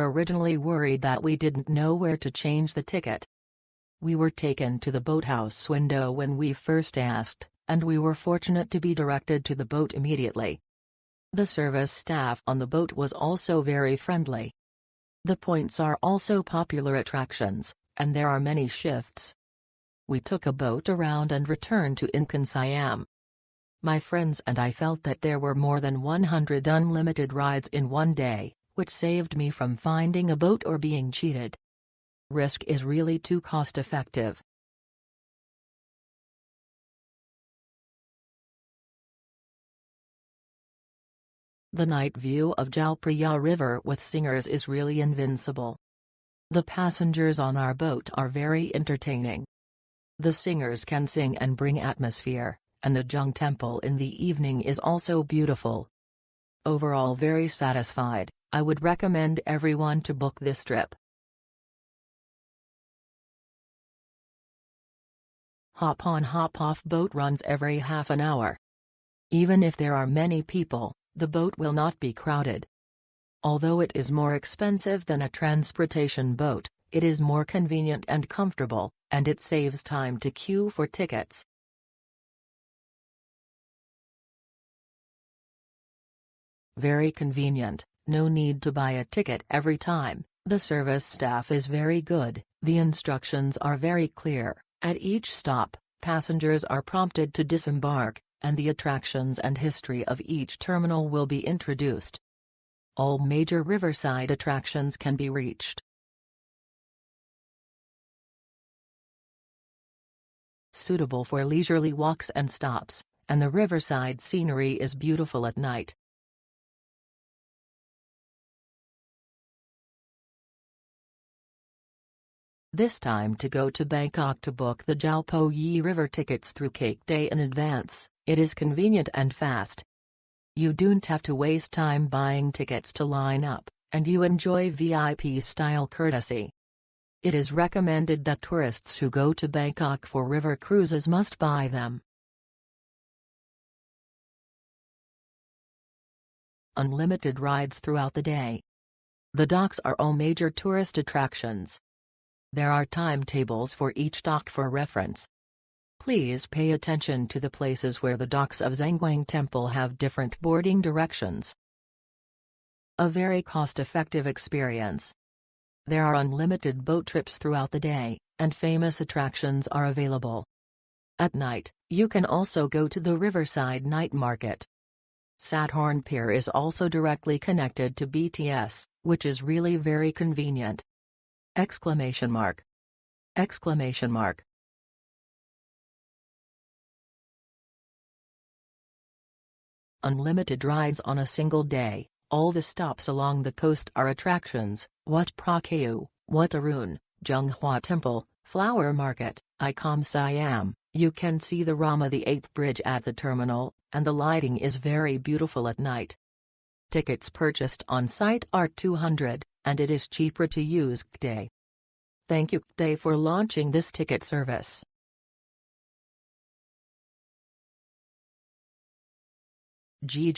were originally worried that we didn't know where to change the ticket. We were taken to the boathouse window when we first asked, and we were fortunate to be directed to the boat immediately. The service staff on the boat was also very friendly. The points are also popular attractions, and there are many shifts. We took a boat around and returned to Incheon Siam. My friends and I felt that there were more than 100 unlimited rides in one day, which saved me from finding a boat or being cheated. Risk is really too cost-effective. The night view of Chao Phraya River with singers is really invincible. The passengers on our boat are very entertaining. The singers can sing and bring atmosphere, and the Jung temple in the evening is also beautiful. Overall very satisfied. I would recommend everyone to book this trip. Hop-on hop-off boat runs every half an hour. Even if there are many people, the boat will not be crowded. Although it is more expensive than a transportation boat, it is more convenient and comfortable, and it saves time to queue for tickets. Very convenient, no need to buy a ticket every time. The service staff is very good, the instructions are very clear. At each stop, passengers are prompted to disembark, and the attractions and history of each terminal will be introduced. All major riverside attractions can be reached. Suitable for leisurely walks and stops, and the riverside scenery is beautiful at night. This time to go to Bangkok to book the Chao Phraya River tickets through Cake Day in advance. It is convenient and fast. You don't have to waste time buying tickets to line up, and you enjoy VIP-style courtesy. It is recommended that tourists who go to Bangkok for river cruises must buy them. Unlimited rides throughout the day. The docks are all major tourist attractions. There are timetables for each dock for reference. Please pay attention to the places where the docks of Zhangguang Temple have different boarding directions. A very cost-effective experience. There are unlimited boat trips throughout the day, and famous attractions are available. At night, you can also go to the Riverside Night Market. Sathorn Pier is also directly connected to BTS, which is really very convenient. Exclamation mark. Exclamation mark. Unlimited rides on a single day. All the stops along the coast are attractions: Wat Prakayu, Wat Arun, Zhonghua Temple, Flower Market, Icom Siam. You can see the Rama VIII Bridge at the terminal, and the lighting is very beautiful at night. Tickets purchased on site are 200, and it is cheaper to use Day. Thank you Day for launching this ticket service. G